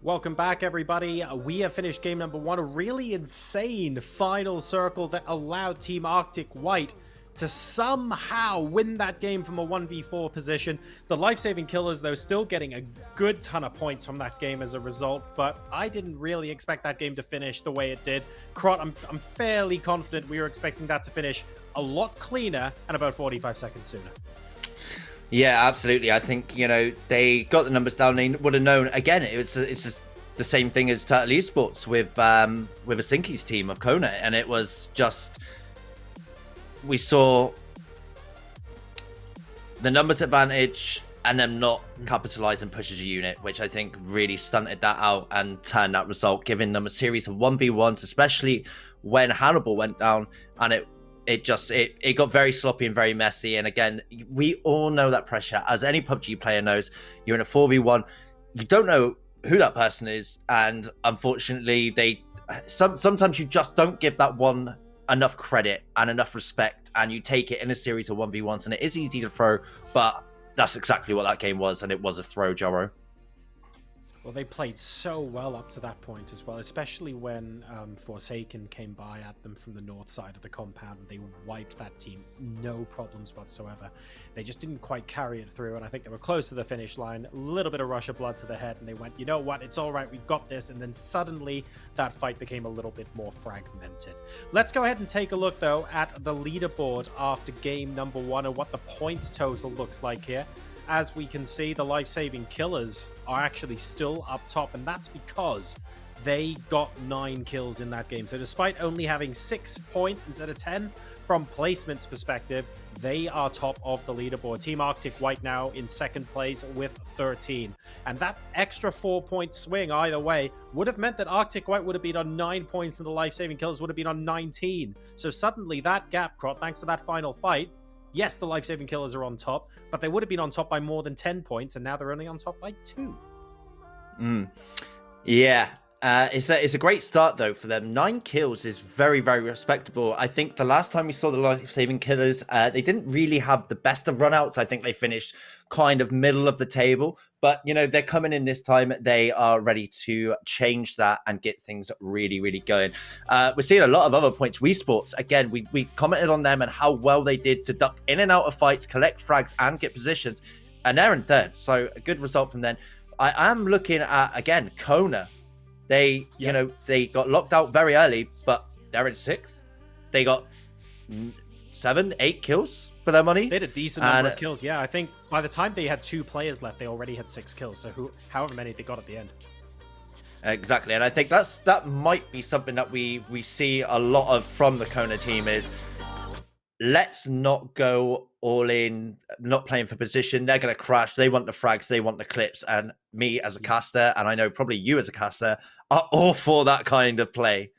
Welcome back, everybody. We have finished game number one, a really insane final circle that allowed Team Arctic White to somehow win that game from a 1v4 position. The life-saving killers, though, still getting a good ton of points from that game as a result, but I didn't really expect that game to finish the way it did. Crot, I'm fairly confident we were expecting that to finish a lot cleaner and about 45 seconds sooner. Yeah, absolutely. I think, they got the numbers down. They would have known. Again, it's just the same thing as Turtle Esports with a Sinkies team of Kona. And it was just, we saw the numbers advantage and them not capitalize and push as a unit, which I think really stunted that out and turned that result, giving them a series of 1v1s, especially when Hannibal went down. And it got very sloppy and very messy. And again, we all know that pressure. As any PUBG player knows, you're in a 4v1, you don't know who that person is, and unfortunately sometimes you just don't give that one enough credit and enough respect, and you take it in a series of 1v1s, and it is easy to throw, but that's exactly what that game was, and it was a throw, Joro. Well, they played so well up to that point as well, especially when Forsaken came by at them from the north side of the compound and they wiped that team. No problems whatsoever. They just didn't quite carry it through, and I think they were close to the finish line. A little bit of rush of blood to the head, and they went, you know what, it's all right, we've got this. And then suddenly that fight became a little bit more fragmented. Let's go ahead and take a look, though, at the leaderboard after game number one and what the points total looks like here. As we can see, the life-saving killers are actually still up top, and that's because they got 9 kills in that game. So despite only having 6 points instead of 10 from placement's perspective, they are top of the leaderboard. Team Arctic White now in second place with 13. And that extra 4-point swing either way would have meant that Arctic White would have been on 9 points and the life-saving killers would have been on 19. So suddenly that gap, Crot, thanks to that final fight, yes, the life-saving killers are on top, but they would have been on top by more than 10 points, and now they're only on top by 2. Yeah. It's a great start, though, for them. 9 kills is very, very respectable. I think the last time we saw the life-saving killers, they didn't really have the best of runouts. I think they finished kind of middle of the table. But, they're coming in this time. They are ready to change that and get things really, really going. We're seeing a lot of other points. Wii Sports, again, we commented on them and how well they did to duck in and out of fights, collect frags, and get positions. And they're in third. So a good result from them. I am looking at, again, Kona. They got locked out very early, but they're in 6th. They got 7, 8 kills for their money. They had a decent number of kills. Yeah, I think by the time they had 2 players left, they already had 6 kills. So however many they got at the end. Exactly, and I think that might be something that we see a lot of from the Kona team is let's not go all in, not playing for position. They're going to crash. They want the frags. They want the clips. And me as a caster, and I know probably you as a caster, are all for that kind of play.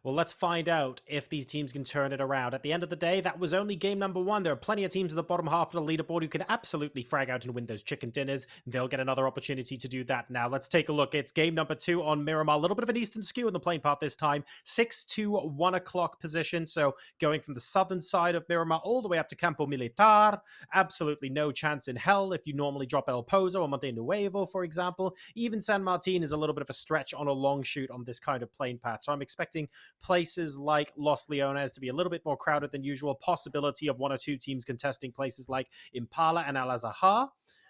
Well, let's find out if these teams can turn it around. At the end of the day, that was only game number one. There are plenty of teams at the bottom half of the leaderboard who can absolutely frag out and win those chicken dinners. They'll get another opportunity to do that now. Let's take a look. It's game number 2 on Miramar. A little bit of an eastern skew in the playing path this time. 6 to 1 o'clock position. So going from the southern side of Miramar all the way up to Campo Militar. Absolutely no chance in hell if you normally drop El Pozo or Monte Nuevo, for example. Even San Martin is a little bit of a stretch on a long shoot on this kind of playing path. So I'm expecting places like Los Leones to be a little bit more crowded than usual. Possibility of 1 or 2 teams contesting places like Impala and Al Azahar.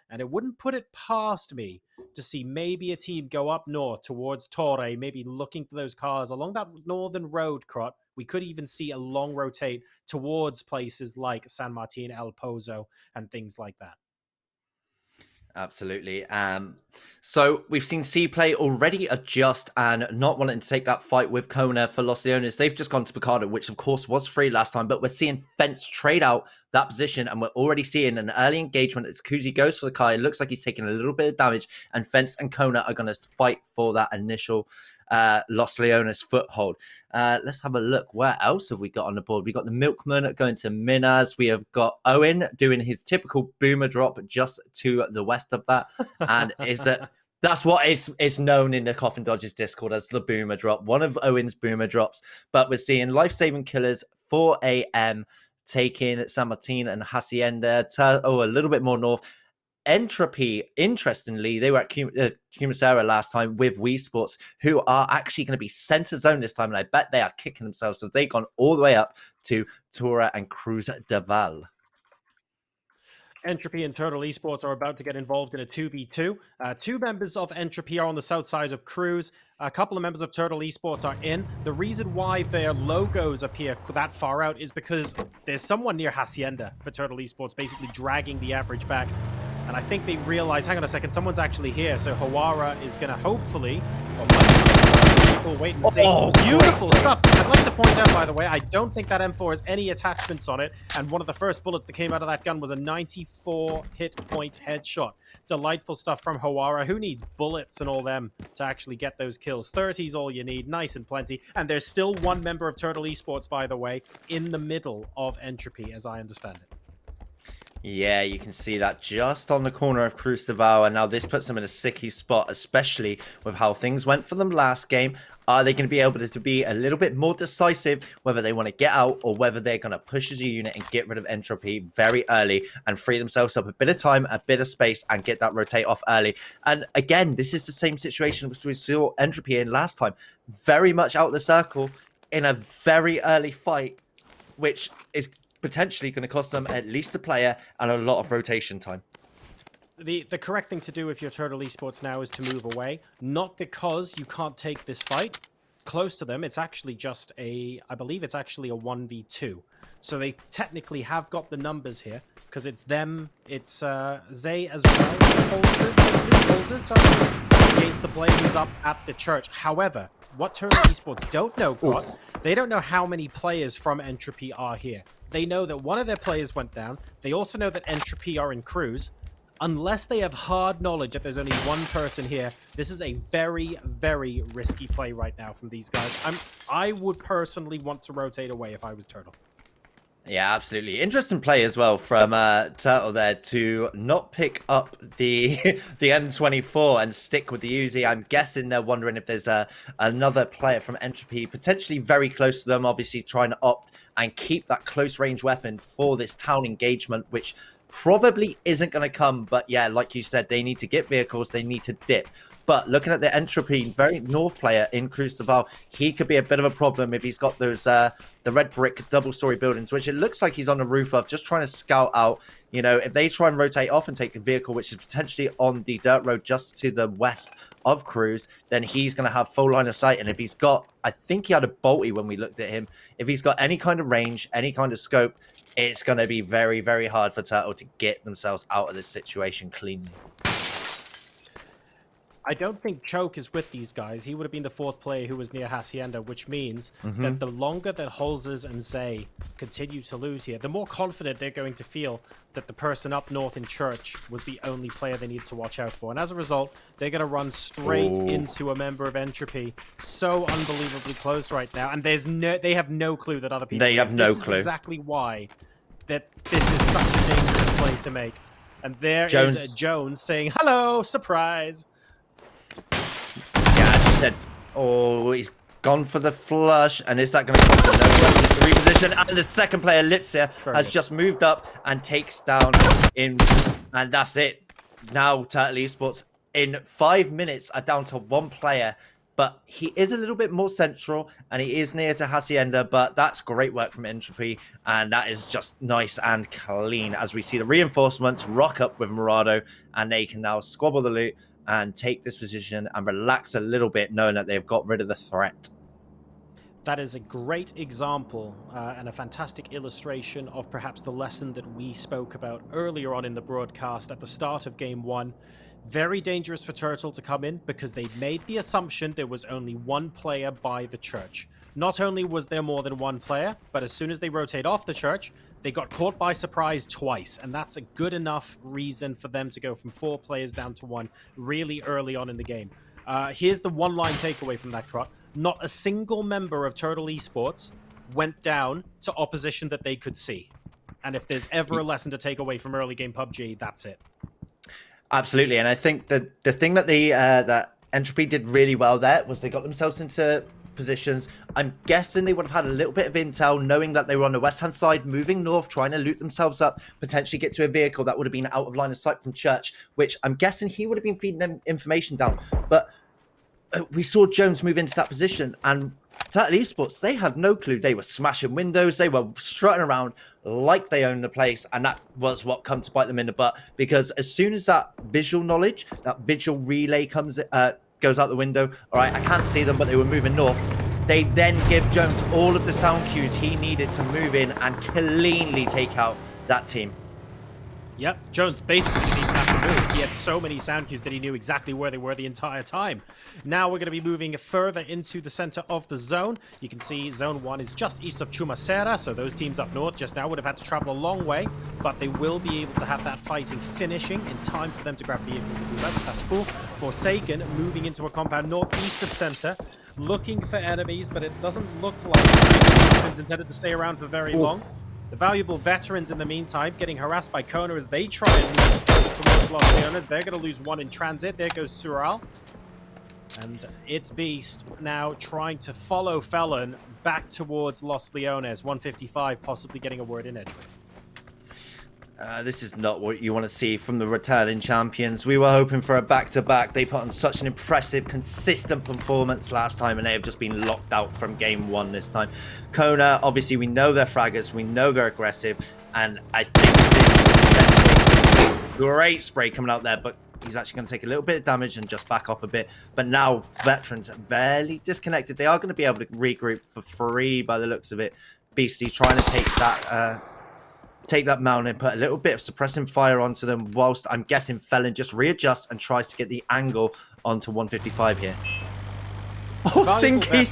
And it wouldn't put it past me to see maybe a team go up north towards Torre, maybe looking for those cars along that northern road, Crot. We could even see a long rotate towards places like San Martin, El Pozo, and things like that. Absolutely. So we've seen C-Play already adjust and not wanting to take that fight with Kona for Los Leones. They've just gone to Picado, which of course was free last time, but we're seeing Fence trade out that position, and we're already seeing an early engagement as Kuzi goes for the car. It looks like he's taking a little bit of damage, and Fence and Kona are going to fight for that initial Los Leones foothold. Let's have a look. Where else have we got on the board? We got the Milkman going to Minas. We have got Owen doing his typical boomer drop just to the west of that. And that's what is known in the Coffin Dodgers Discord as the boomer drop, one of Owen's boomer drops. But we're seeing life-saving killers 4 a.m. taking San Martin and Hacienda, a little bit more north. Entropy, interestingly, they were at Kumasera last time with Wii Sports, who are actually going to be center zone this time, and I bet they are kicking themselves as they've gone all the way up to Tora and Cruz de Val. Entropy and Turtle Esports are about to get involved in a 2v2. Two members of Entropy are on the south side of Cruz. A couple of members of Turtle Esports are in. The reason why their logos appear that far out is because there's someone near Hacienda for Turtle Esports, basically dragging the average back. And I think they realize, hang on a second, someone's actually here. So Hawara is going to hopefully... We'll wait and see. Oh, beautiful stuff. I'd like to point out, by the way, I don't think that M4 has any attachments on it. And one of the first bullets that came out of that gun was a 94 hit point headshot. Delightful stuff from Hawara. Who needs bullets and all them to actually get those kills? 30 is all you need. Nice and plenty. And there's still one member of Turtle Esports, by the way, in the middle of Entropy, as I understand it. Yeah, you can see that just on the corner of Cruz de Val, and now this puts them in a sticky spot, especially with how things went for them last game. Are they going to be able to be a little bit more decisive, whether they want to get out or whether they're going to push as a unit and get rid of Entropy very early and free themselves up a bit of time, a bit of space, and get that rotate off early? And again, this is the same situation which we saw Entropy in last time. Very much out of the circle in a very early fight, which is potentially going to cost them at least a player and a lot of rotation time. The correct thing to do if you're Turtle Esports now is to move away, not because you can't take this fight close to them. It's actually just I believe it's actually a 1v2. So they technically have got the numbers here because it's them, it's Zay as well, Holzers, sorry, against the player who's up at the church. However, what Turtle Esports don't know, Grot, they don't know how many players from Entropy are here. They know that one of their players went down. They also know that Entropy are in Cruz. Unless they have hard knowledge that there's only one person here, this is a very, very risky play right now from these guys. I would personally want to rotate away if I was Turtle. Yeah, absolutely. Interesting play as well from Turtle there to not pick up the the M24 and stick with the Uzi. I'm guessing they're wondering if there's another player from Entropy potentially very close to them, obviously trying to opt and keep that close range weapon for this town engagement, which probably isn't going to come. But yeah, like you said, they need to get vehicles, they need to dip. But looking at the Entropy, very north player in Cruz de Val, he could be a bit of a problem if he's got those the red brick double-story buildings, which it looks like he's on the roof of, just trying to scout out. You know, if they try and rotate off and take a vehicle, which is potentially on the dirt road just to the west of Cruz, then he's going to have full line of sight. And if he's got, I think he had a bolty when we looked at him, if he's got any kind of range, any kind of scope, it's going to be very, very hard for Turtle to get themselves out of this situation cleanly. I don't think Choke is with these guys. He would have been the fourth player who was near Hacienda, which means that the longer that Holzers and Zay continue to lose here, the more confident they're going to feel that the person up north in Church was the only player they need to watch out for. And as a result, they're going to run straight into a member of Entropy. So unbelievably close right now. And they have no clue that other people... They have no clue. This is exactly why that this is such a dangerous play to make. And there is Jones saying, hello, surprise. Yeah, as you said, he's gone for the flush, and is that going to cost him no reposition? And the second player, Lipsia, has just moved up and takes down in, and that's it. Now, Turtle Esports, in 5 minutes, are down to one player, but he is a little bit more central, and he is near to Hacienda, but that's great work from Entropy, and that is just nice and clean as we see the reinforcements rock up with Murado, and they can now squabble the loot and take this position and relax a little bit, knowing that they've got rid of the threat. That is a great example and a fantastic illustration of perhaps the lesson that we spoke about earlier on in the broadcast at the start of Game 1. Very dangerous for Turtle to come in because they made the assumption there was only one player by the church. Not only was there more than one player, but as soon as they rotate off the church, they got caught by surprise twice, and that's a good enough reason for them to go from 4 players down to 1 really early on in the game. Here's the one-line takeaway from that, Crot. Not a single member of Turtle Esports went down to opposition that they could see. And if there's ever a lesson to take away from early game PUBG, that's it. Absolutely, and I think that the thing that that Entropy did really well there was they got themselves into positions. I'm guessing they would have had a little bit of intel, knowing that they were on the west-hand side, moving north, trying to loot themselves up, potentially get to a vehicle that would have been out of line of sight from Church, which I'm guessing he would have been feeding them information down. But we saw Jones move into that position, and Turtle Esports, they had no clue. They were smashing windows. They were strutting around like they owned the place, and that was what come to bite them in the butt. Because as soon as that visual knowledge, that visual relay goes out the window, all right, I can't see them, but they were moving north. They then give Jones all of the sound cues he needed to move in and cleanly take out that team. Yep, Jones basically didn't even have to move. He had so many sound cues that he knew exactly where they were the entire time. Now we're going to be moving further into the center of the zone. You can see zone 1 is just east of Chumacera, so those teams up north just now would have had to travel a long way, but they will be able to have that fighting finishing in time for them to grab vehicles and move out, so that's cool. Forsaken moving into a compound northeast of center, looking for enemies, but it doesn't look like it's intended to stay around for very long. The valuable veterans in the meantime getting harassed by Kona as they try and move towards Los Leones. They're going to lose one in transit. There goes Sural. And it's Beast now trying to follow Felon back towards Los Leones. 155 possibly getting a word in edgeways. This is not what you want to see from the returning champions. We were hoping for a back-to-back. They put on such an impressive, consistent performance last time, and they have just been locked out from game 1 this time. Kona, obviously, we know they're fraggers. We know they're aggressive, and I think this is a great spray coming out there, but he's actually going to take a little bit of damage and just back off a bit. But now, veterans are barely disconnected. They are going to be able to regroup for free by the looks of it. Beastie trying to take that mount and put a little bit of suppressing fire onto them, whilst I'm guessing Felon just readjusts and tries to get the angle onto 155 here. Oh, Sinky!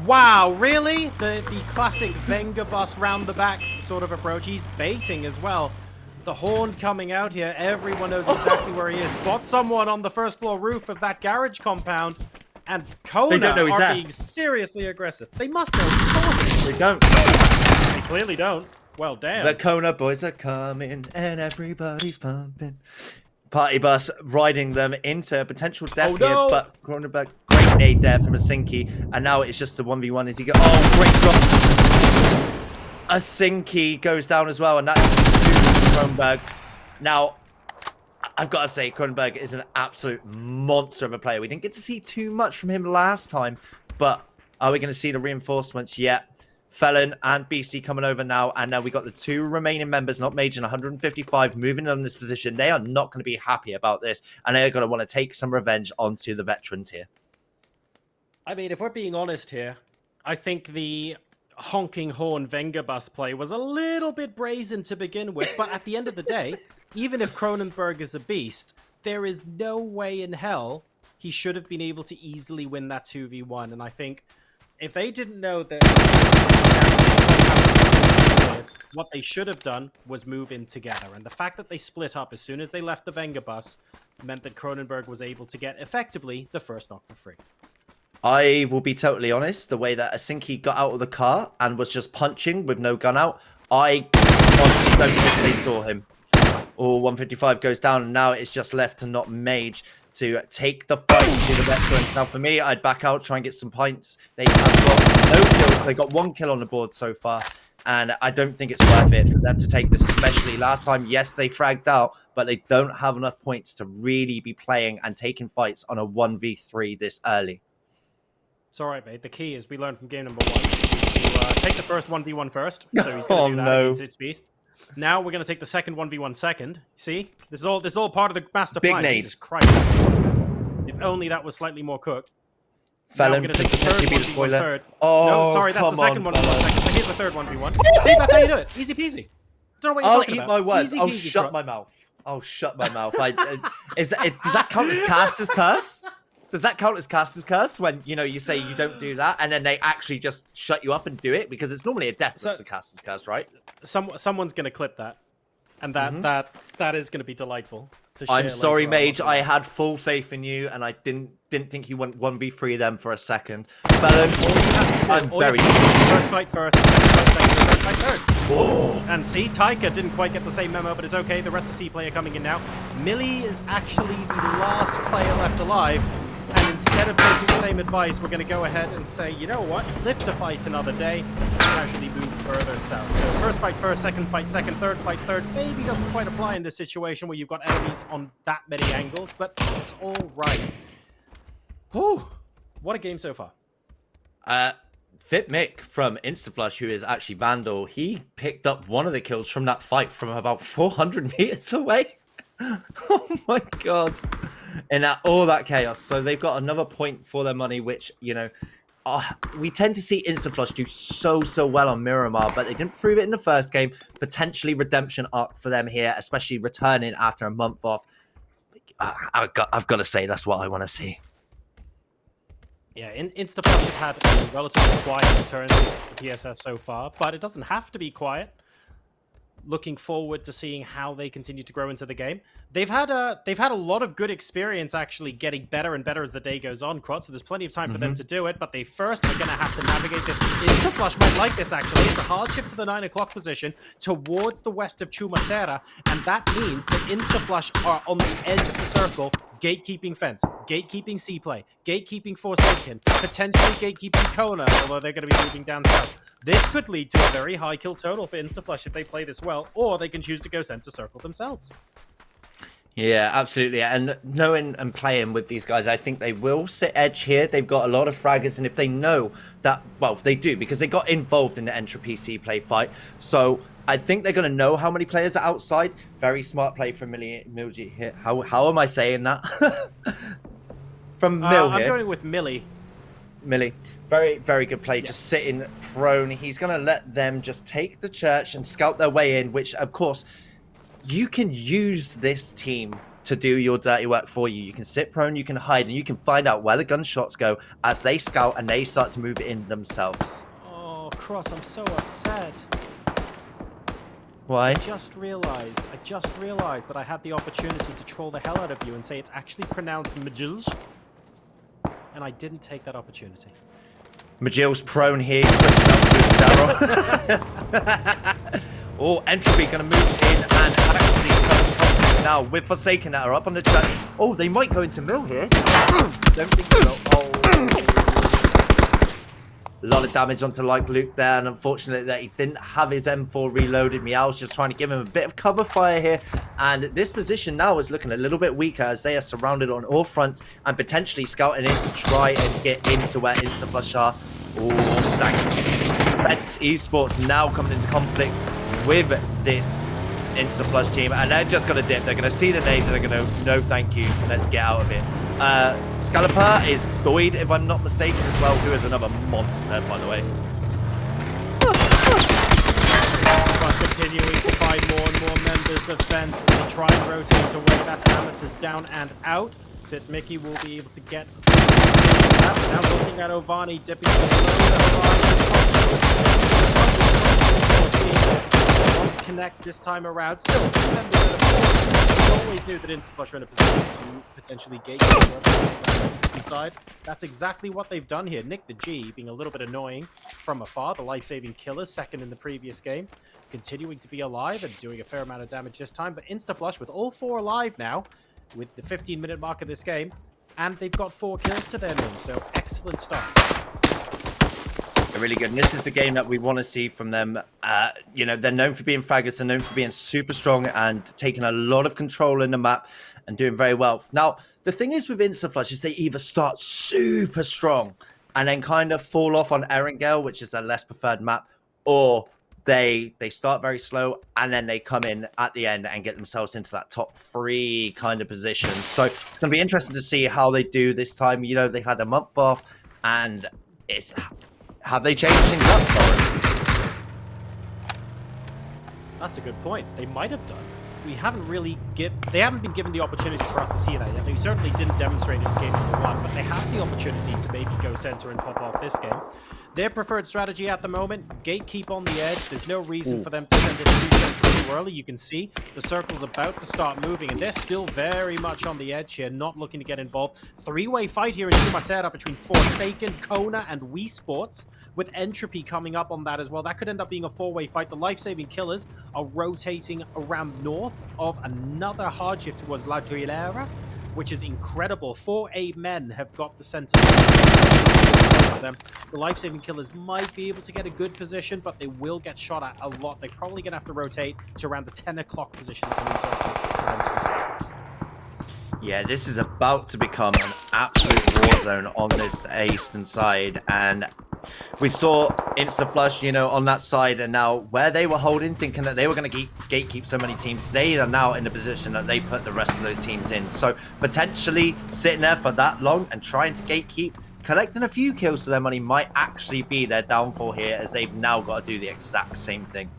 Wow, really? The classic Venga bus round the back sort of approach. He's baiting as well. The horn coming out here. Everyone knows exactly where he is. Spot someone on the first floor roof of that garage compound. And Kona are being seriously aggressive. They must know. They don't. They clearly don't. Well, damn. The Kona boys are coming and everybody's pumping. Party bus riding them into potential death here, but Cronenberg, great nade there from a Sinky, and now it's just the 1v1 as he goes. Oh, great drop. A Sinky goes down as well, and that's Cronenberg. Now, I've got to say, Cronenberg is an absolute monster of a player. We didn't get to see too much from him last time, but are we going to see the reinforcements yet? Felon and BC coming over now, and now we got the 2 remaining members, not Mage and 155, moving on this position. They are not going to be happy about this, and they are going to want to take some revenge onto the veterans here. I mean, if we're being honest here, I think the honking horn Venga bus play was a little bit brazen to begin with, but at the end of the day, even if Cronenberg is a beast, there is no way in hell he should have been able to easily win that 2v1, and I think if they didn't know that what they should have done was move in together. And the fact that they split up as soon as they left the Venga bus meant that Cronenberg was able to get, effectively, the first knock for free. I will be totally honest. The way that Asinki got out of the car and was just punching with no gun out, I honestly don't think they saw him. Or 155 goes down, and now it's just left to not Mage to take the fight to the veterans. Now, for me, I'd back out, try and get some points. They have got no kills. They got 1 kill on the board so far, and I don't think it's worth it for them to take this, especially last time. Yes, they fragged out, but they don't have enough points to really be playing and taking fights on a 1v3 this early. It's all right, mate. The key is we learned from game number 1 to take the first 1v1 first. So he's going to do that against its beast. Now we're going to take the second 1v1 second. See? This is all part of the master plan. Big nade. Jesus Christ. If only that was slightly more cooked. Felon, now we're going to take the third 1v1 third. Oh, no, sorry, that's the second 1v1 second. So here's the third 1v1. See, that's how you do it. Easy peasy. Don't know what you're talking about. I'll eat my words. Easy I'll peasy, shut my mouth. I'll shut my mouth. Does that count as caster's curse? Does that count as caster's curse when, you say you don't do that and then they actually just shut you up and do it? Because it's normally a death that's a caster's curse, right? Someone's going to clip that. And that is going to be delightful to share. I'm sorry, Mage. I had full faith in you, and I didn't think you went 1v3 them for a second. Felon, I'm very... First fight first, second fight second, third fight third. Oh. And see, Taika didn't quite get the same memo, but it's okay. The rest of C player coming in now. Millie is actually the last player left alive. And instead of taking the same advice, we're going to go ahead and say, you know what, live to fight another day, and casually move further south. So first fight first, second fight second, third fight third, maybe doesn't quite apply in this situation where you've got enemies on that many angles, but it's all right. Whew, what a game so far. Fit Mick from InstaFlush, who is actually Vandal, he picked up one of the kills from that fight from about 400 meters away. Oh my god. And all that chaos. So they've got another point for their money, which, you know, we tend to see InstaFlush do so well on Miramar, but they didn't prove it in the first game. Potentially redemption arc for them here, especially returning after a month off. I've got to say, that's what I want to see. Yeah, InstaFlush have had a relatively quiet return to the PSS so far, but it doesn't have to be quiet. Looking forward to seeing how they continue to grow into the game. They've had a lot of good experience actually getting better and better as the day goes on, Crot, so there's plenty of time for them to do it, but they first are going to have to navigate this. InstaFlush might like this actually. It's a hardship to the 9 o'clock position towards the west of Chumacera, and that means that InstaFlush are on the edge of the circle, gatekeeping Fence, gatekeeping C-Play, gatekeeping Forsaken, potentially gatekeeping Kona, although they're going to be moving down south. This could lead to a very high kill total for InstaFlush if they play this well, or they can choose to go center circle themselves. Yeah, absolutely. And knowing and playing with these guys, I think they will sit edge here. They've got a lot of fraggers, and if they know that, well, they do, because they got involved in the Entropy C-Play fight. So I think they're going to know how many players are outside. Very smart play from Milji here. How am I saying that? From Mill here. I'm going with Millie. Millie, very good play. Yeah. Just sitting prone. He's going to let them just take the church and scout their way in, which, of course, you can use this team to do your dirty work for you. You can sit prone, you can hide, and you can find out where the gunshots go as they scout and they start to move in themselves. Oh, Cross, I'm so upset. Why? I just realized that I had the opportunity to troll the hell out of you and say it's actually pronounced Majilj. And I didn't take that opportunity. Majil's prone here. Oh, Entropy going to move in and actually now with Forsaken that are up on the track. Oh, they might go into Mill here. Don't think they will. Oh. A lot of damage onto Like Luke there, and unfortunately that he didn't have his M4 reloaded. Meow's just trying to give him a bit of cover fire here, and this position now is looking a little bit weaker as they are surrounded on all fronts and potentially scouting in to try and get into where InstaFlush are. Oh, stacking. Fence Esports now coming into conflict with this InstaFlush team, and they're just going to dip. They're going to see the nades and they're going to, no thank you, let's get out of here. Scalper is Doid, if I'm not mistaken, as well, who is another monster, by the way. But continuing to find more and more members of Fence as they try and rotate away. That's Amateurs down and out. Fit Mickey will be able to get now looking at Ovani dipping connect this time around. Still, we always knew that InstaFlush are in a position to potentially gate the inside. That's exactly what they've done here. Nick the G being a little bit annoying from afar. The life-saving killer, second in the previous game, continuing to be alive and doing a fair amount of damage this time. But InstaFlush with all 4 alive now, with the 15-minute mark of this game, and they've got 4 kills to their name. So excellent start. They're really good, and this is the game that we want to see from them. You know, they're known for being fraggers, they're known for being super strong and taking a lot of control in the map and doing very well. Now, the thing is with InstaFlush is they either start super strong and then kind of fall off on Erangel, which is their less preferred map, or they start very slow and then they come in at the end and get themselves into that top 3 kind of position. So it's going to be interesting to see how they do this time. You know, they had a month off, and it's... Have they changed things up for them? That's a good point. They might have done. We haven't really they haven't been given the opportunity for us to see that yet. They certainly didn't demonstrate it in game number 1, but they have the opportunity to maybe go center and pop off this game. Their preferred strategy at the moment, gatekeep on the edge. There's no reason for them to send it too early. You can see the circle's about to start moving, and they're still very much on the edge here, not looking to get involved. 3-way fight here in Chumacera between Forsaken, Kona, and Wii Sports, with Entropy coming up on that as well. That could end up being a 4-way fight. The life-saving killers are rotating around north of another hardship towards La Drillera. which is incredible. 4A men have got the center. Them. The life-saving killers might be able to get a good position, but they will get shot at a lot. They're probably going to have to rotate to around the 10 o'clock position of the new circle for them to be safe. Yeah, this is about to become an absolute war zone on this eastern side, and we saw insta-flush, you know, on that side, and now where they were holding, thinking that they were going to gatekeep so many teams, they are now in the position that they put the rest of those teams in. So potentially sitting there for that long and trying to gatekeep, collecting a few kills for their money might actually be their downfall here, as they've now got to do the exact same thing.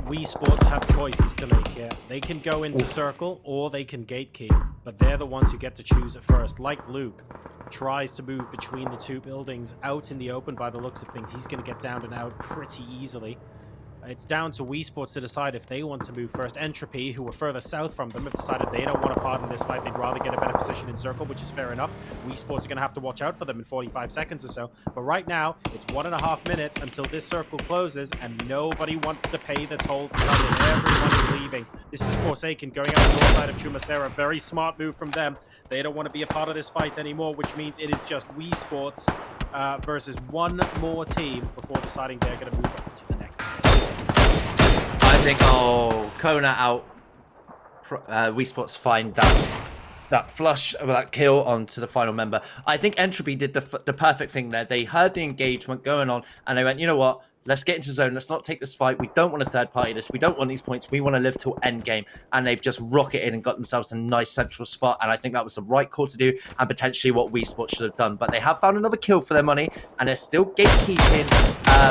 Wii Sports have choices to make here. They can go into circle or they can gatekeep, but they're the ones who get to choose at first. Like Luke tries to move between the two buildings out in the open by the looks of things. He's going to get down and out pretty easily. It's down to Wii Sports to decide if they want to move first. Entropy, who are further south from them, have decided they don't want to part in this fight. They'd rather get a better position in circle, which is fair enough. Wii Sports are going to have to watch out for them in 45 seconds or so. But right now, it's 1.5 minutes until this circle closes, and nobody wants to pay the toll to come in. Everyone is leaving. This is Forsaken going out the north side of Chumacera. Very smart move from them. They don't want to be a part of this fight anymore, which means it is just Wii Sports versus one more team before deciding they're going to move on to the next game. I think, Kona out. Wii Sports find that flush, that kill onto the final member. I think Entropy did the perfect thing there. They heard the engagement going on, and they went, you know what? Let's get into zone. Let's not take this fight. We don't want a third party this. We don't want these points. We want to live till end game. And they've just rocketed and got themselves a nice central spot. And I think that was the right call to do, and potentially what Wii Sports should have done. But they have found another kill for their money, and they're still gatekeeping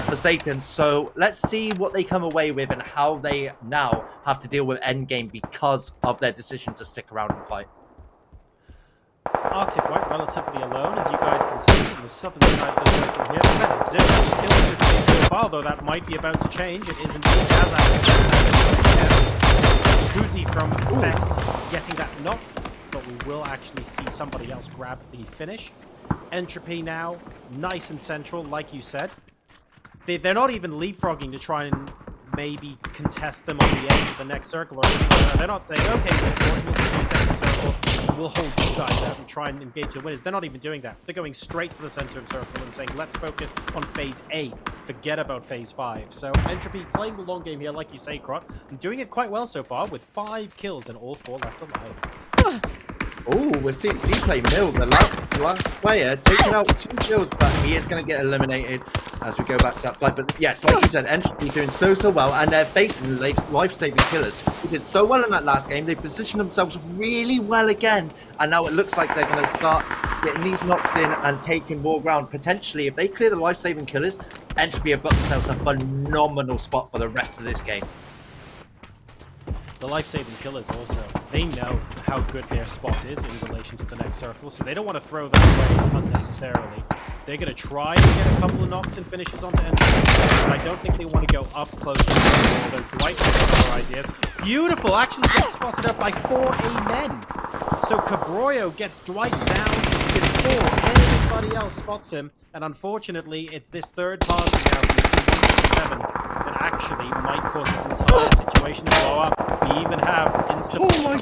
Forsaken. So let's see what they come away with and how they now have to deal with end game because of their decision to stick around and fight. Arctic quite relatively alone, as you guys can see, in the southern side of the circle here. They've had 0 kills this game so far, though that might be about to change. It is indeed Kuzi from Fence getting that knock, but we will actually see somebody else grab the finish. Entropy now, nice and central, like you said. They're not even leapfrogging to try and maybe contest them on the edge of the next circle or anything like that. They're not saying, okay, we'll see the center circle, and we'll hold you guys out and try and engage your winners. They're not even doing that. They're going straight to the center of circle and saying, let's focus on phase A. Forget about phase 5. So Entropy playing the long game here, like you say, Krot, and doing it quite well so far with 5 kills and all 4 left alive. Oh, we're seeing C-Play Mill, the last player, taking out 2 kills, but he is going to get eliminated as we go back to that fight. But yes, like you said, Entropy doing so well, and they're facing life-saving killers who did so well in that last game. They positioned themselves really well again, and now it looks like they're going to start getting these knocks in and taking more ground. Potentially, if they clear the life-saving killers, Entropy have got themselves a phenomenal spot for the rest of this game. The life-saving killers also, they know how good their spot is in relation to the next circle, so they don't want to throw that away unnecessarily. They're going to try to get a couple of knocks and finishes onto Entropy, but I don't think they want to go up close to the circle, although Dwight has other ideas. Beautiful! Actually gets spotted up by 4A men. So Cabroyo gets Dwight down with 4. Everybody else spots him, and unfortunately, it's this third party now from C7 that actually might cause this entire situation to blow up. We even have instant as well.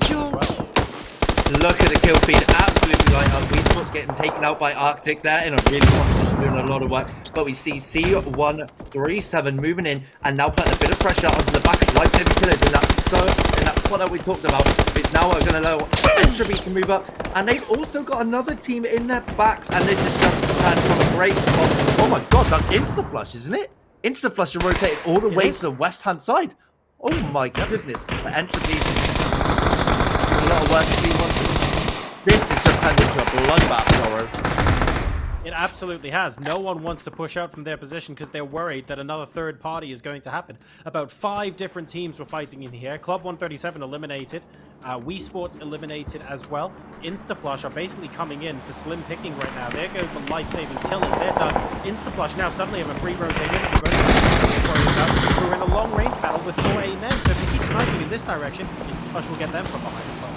Look at the kill feed, absolutely light up. Wii Sports getting taken out by Arctic there in a really hot position, doing a lot of work. But we see C137 moving in and now putting a bit of pressure onto the back of life-saving killers in that spot that we talked about. It's now going to allow Entropy to move up, and they've also got another team in their backs, and this is just turned from a great spot. Oh my god, that's insta-flush, isn't it? Insta-flush are rotated all the way to the west-hand side. Oh my goodness. But Entropy, a lot of work to see. This has just turned into a bloodbath, Zorro. It absolutely has. No one wants to push out from their position because they're worried that another third party is going to happen. About 5 different teams were fighting in here. Club 137 eliminated. Wii Sports eliminated as well. Instaflush are basically coming in for slim picking right now. They're going for life-saving killers. They're done. Instaflush now suddenly have a free rotation. We're in a long-range battle with 4A men, so if you keep sniping in this direction, Instaflush will get them from behind as well.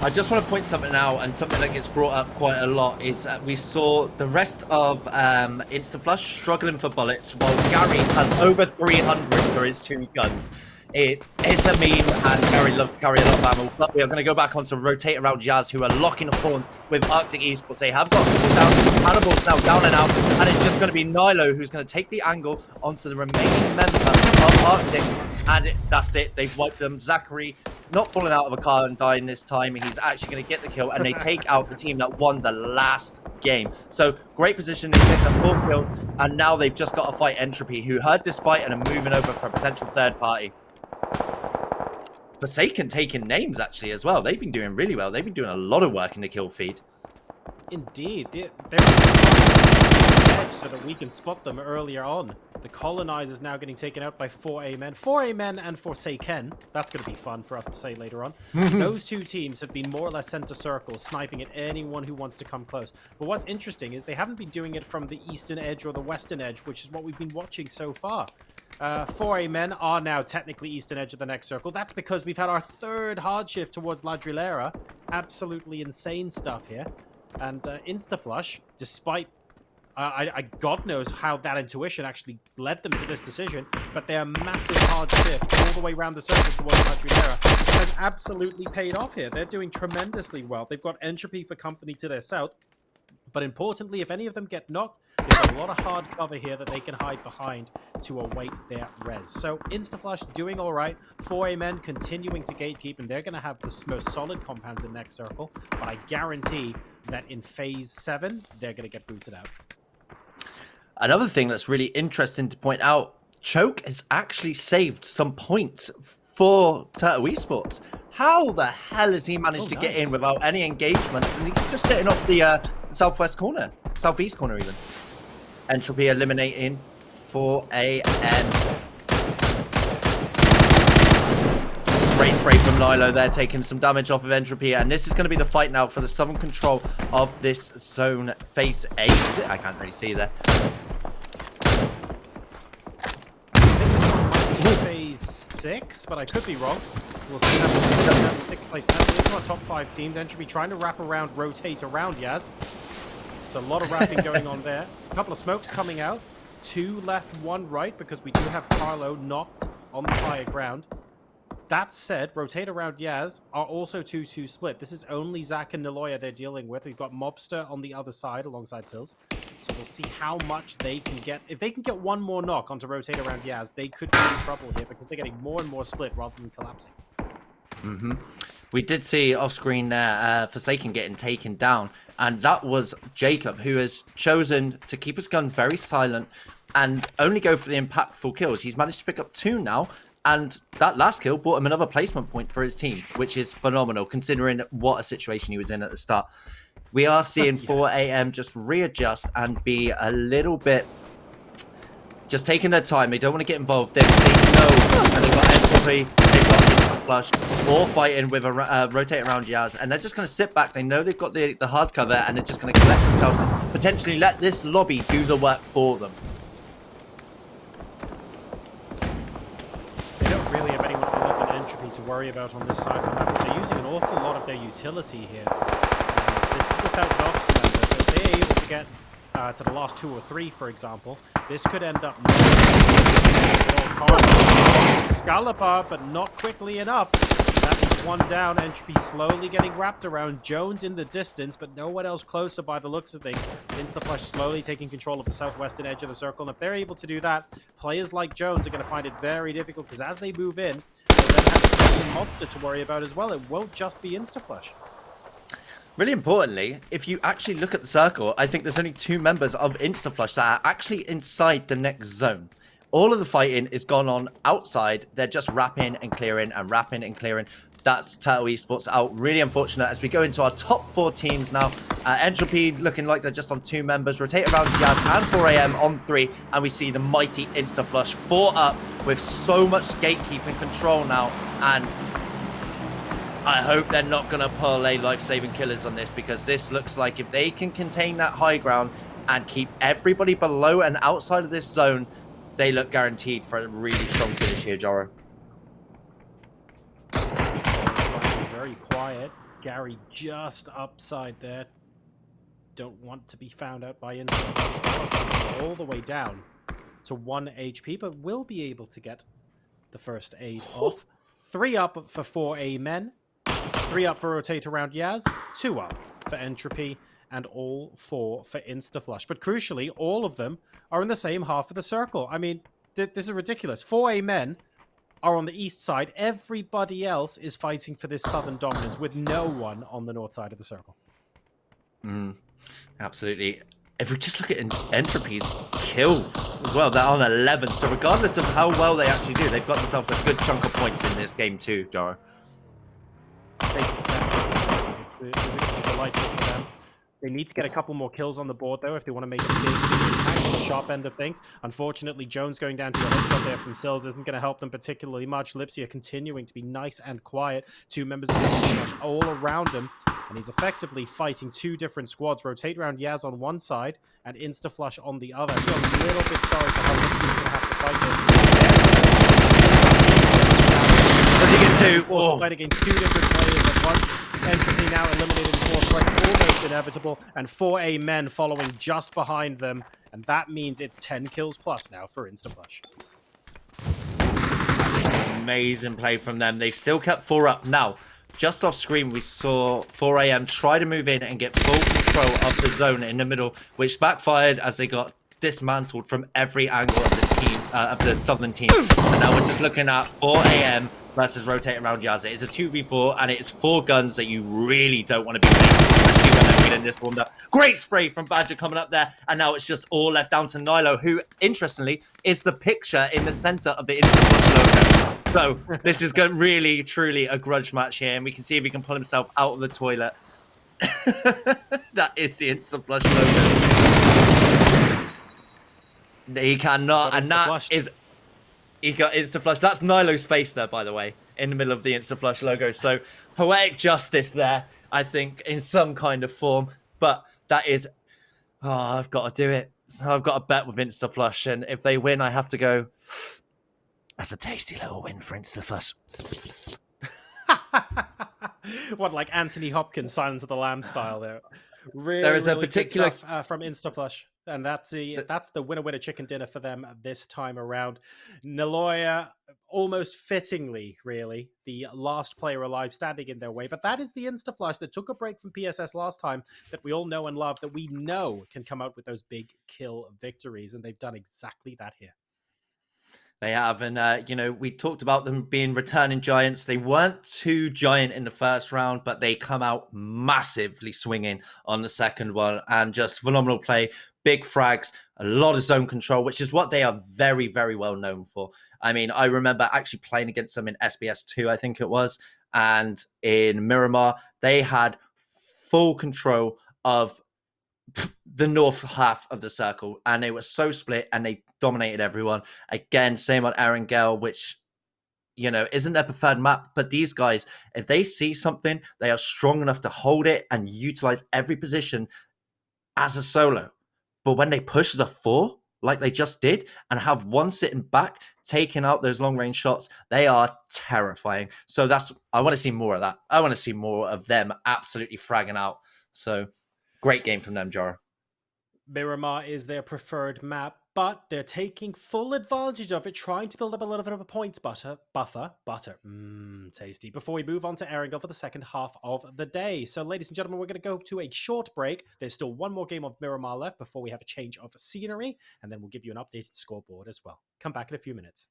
I just want to point something out, and something that gets brought up quite a lot is that we saw the rest of Instaflush struggling for bullets, while Gary has over 300 for his 2 guns. It's a meme, and Gary loves to carry a lot of ammo. But we are going to go back on to rotate around Yaz, who are locking horns with Arctic Esports. They have got people down. Hannibal's now down and out, and it's just going to be Nilo who's going to take the angle onto the remaining member of Arctic, and that's it. They've wiped them. Zachary not falling out of a car and dying this time. He's actually going to get the kill, and they take out the team that won the last game. So great position. They picked up 4 kills, and now they've just got to fight Entropy, who heard this fight and are moving over for a potential third party. Forsaken taking names actually as well. They've been doing really well. They've been doing a lot of work in the kill feed. Indeed. They're so that we can spot them earlier on. The colonizers now getting taken out by 4A men. 4A men and Forsaken. That's going to be fun for us to say later on. Those two teams have been more or less center circle, sniping at anyone who wants to come close. But what's interesting is they haven't been doing it from the eastern edge or the western edge, which is what we've been watching so far. 4A men are now technically eastern edge of the next circle. That's because we've had our third hard shift towards La Drilera. Absolutely insane stuff here. And Instaflush, despite God knows how that intuition actually led them to this decision, but their massive hard shift all the way around the circle towards La Drilera has absolutely paid off here. They're doing tremendously well. They've got Entropy for company to their south. But importantly, if any of them get knocked, there's a lot of hard cover here that they can hide behind to await their res. So Instaflush doing all right. 4A men continuing to gatekeep, and they're going to have the most solid compound in the next circle. But I guarantee that in phase 7, they're going to get booted out. Another thing that's really interesting to point out, Choke has actually saved some points for Turtle Esports. How the hell has he managed to get in without any engagements? And he's just sitting off the southwest corner, southeast corner even. Entropy eliminating 4AM. Great spray from Nilo there, taking some damage off of Entropy. And this is going to be the fight now for the southern control of this zone. Phase 8, is it? I can't really see there. Phase 6, but I could be wrong. We'll see. That's the 6th place. That's our top 5 teams. Entropy trying to wrap around, rotate around Yaz. There's a lot of wrapping going on there. A couple of smokes coming out. 2 left, 1 right, because we do have Carlo knocked on the higher ground. That said, rotate around Yaz are also 2-2 split. This is only Zach and Niloya they're dealing with. We've got Mobster on the other side alongside Sills. So we'll see how much they can get. If they can get 1 more knock onto rotate around Yaz, they could be in trouble here because they're getting more and more split rather than collapsing. We did see off screen there Forsaken getting taken down, and that was Jacob, who has chosen to keep his gun very silent and only go for the impactful kills. He's managed to pick up 2 now, and that last kill brought him another placement point for his team, which is phenomenal considering what a situation he was in at the start. We are seeing 4AM just readjust and be a little bit just taking their time. They don't want to get involved. They know, and they've got Entropy, they've got Instaflush, all fighting with a rotate around Yaz, and they're just going to sit back. They know they've got the hard cover, and they're just going to collect themselves and potentially let this lobby do the work for them. They don't really have anyone other than Entropy to worry about on this side of the map. They're using an awful lot of their utility here. This is without knocks, remember, so if they're able to get to the last 2 or 3, for example, this could end up Scalapa, but not quickly enough. That is 1 down. Entropy slowly getting wrapped around. Jones in the distance, but no one else closer by the looks of things. Instaflush slowly taking control of the southwestern edge of the circle, and if they're able to do that, players like Jones are going to find it very difficult, because as they move in, they'll then have Sills and Monster to worry about as well. It won't just be Instaflush. Really importantly, if you actually look at the circle, I think there's only 2 members of Instaflush that are actually inside the next zone. All of the fighting is gone on outside. They're just wrapping and clearing and wrapping and clearing. That's Turtle Esports out. Really unfortunate as we go into our top 4 teams now. Entropy looking like they're just on 2 members. Rotate around Yaz and 4AM on 3. And we see the mighty Instaflush 4 up with so much gatekeeping control now. And I hope they're not going to pull a life-saving killers on this, because this looks like if they can contain that high ground and keep everybody below and outside of this zone, they look guaranteed for a really strong finish here, Joro. Very quiet. Gary just upside there. Don't want to be found out by Instaflush. All the way down to 1 HP, but will be able to get the first aid off. 3 up for 4A men. 3 up for Rotate Around Yaz. 2 up for Entropy. And all 4 for Instaflush. But crucially, all of them are in the same half of the circle. I mean, this is ridiculous. 4A men are on the east side. Everybody else is fighting for this southern dominance with no one on the north side of the circle. Absolutely. If we just look at Entropy's kills as well, they're on 11. So regardless of how well they actually do, they've got themselves a good chunk of points in this game too, Jaro. It's delightful for them. They need to get a couple more kills on the board, though, if they want to make a big impact on the sharp end of things. Unfortunately, Jones going down to a headshot there from Sills isn't going to help them particularly much. Lipsia continuing to be nice and quiet. 2 members of Instaflush all around him, and he's effectively fighting 2 different squads. Rotate Around Yaz on one side and Instaflush on the other. I feel a little bit sorry for how Lipsia's going to have to fight this. Does he get 2? Also fight against 2 different players at once. Entropy now eliminated in 4 strikes, almost inevitable, and 4A men following just behind them, and that means it's 10 kills plus now for Instaflush. Amazing play from them. They still kept 4 up. Now, just off screen, we saw 4AM try to move in and get full control of the zone in the middle, which backfired as they got dismantled from every angle of the team, of the southern team. And now we're just looking at 4AM versus Rotate Around Yaz. It's a 2v4, and it's 4 guns that you really don't want to be playing, especially when they're feeling this warmed up. Great spray from Badger coming up there, and now it's just all left down to Nilo, who, interestingly, is the picture in the center of the Instaflush logo. So this is going really, truly a grudge match here, and we can see if he can pull himself out of the toilet. That is the Instaflush logo. He cannot, and that is... He got Instaflush. That's Nilo's face there, by the way, in the middle of the Instaflush logo. So poetic justice there, I think, in some kind of form. But that is... Oh, I've got to do it. So I've got to bet with Instaflush, and if they win, I have to go... That's a tasty little win for Instaflush. What, like Anthony Hopkins, Silence of the Lambs style there? Really, there is a really particular good stuff, from Instaflush, and that's the winner chicken dinner for them this time around. Niloya, almost fittingly, really, the last player alive standing in their way, but that is the Instaflush that took a break from PSS last time, that we all know and love, that we know can come out with those big kill victories, and they've done exactly that here. They have, and we talked about them being returning giants. They weren't too giant in the first round, but they come out massively swinging on the second one, and just phenomenal play, big frags, a lot of zone control, which is what they are very, very well known for. I mean, I remember actually playing against them in SBS 2, I think it was, and in Miramar, they had full control of the north half of the circle, and they were so split, and they dominated everyone. Again, same on Erangel, which isn't their preferred map, but these guys, if they see something, they are strong enough to hold it and utilize every position as a solo. But when they push the 4 like they just did and have one sitting back taking out those long range shots, they are terrifying. So I want to see more of that. I want to see more of them absolutely fragging out. So great game from them, Jaro. Miramar is their preferred map, but they're taking full advantage of it, trying to build up a little bit of a points buffer. Tasty. Before we move on to Erangel for the second half of the day. So, ladies and gentlemen, we're going to go to a short break. There's still one more game of Miramar left before we have a change of scenery, and then we'll give you an updated scoreboard as well. Come back in a few minutes.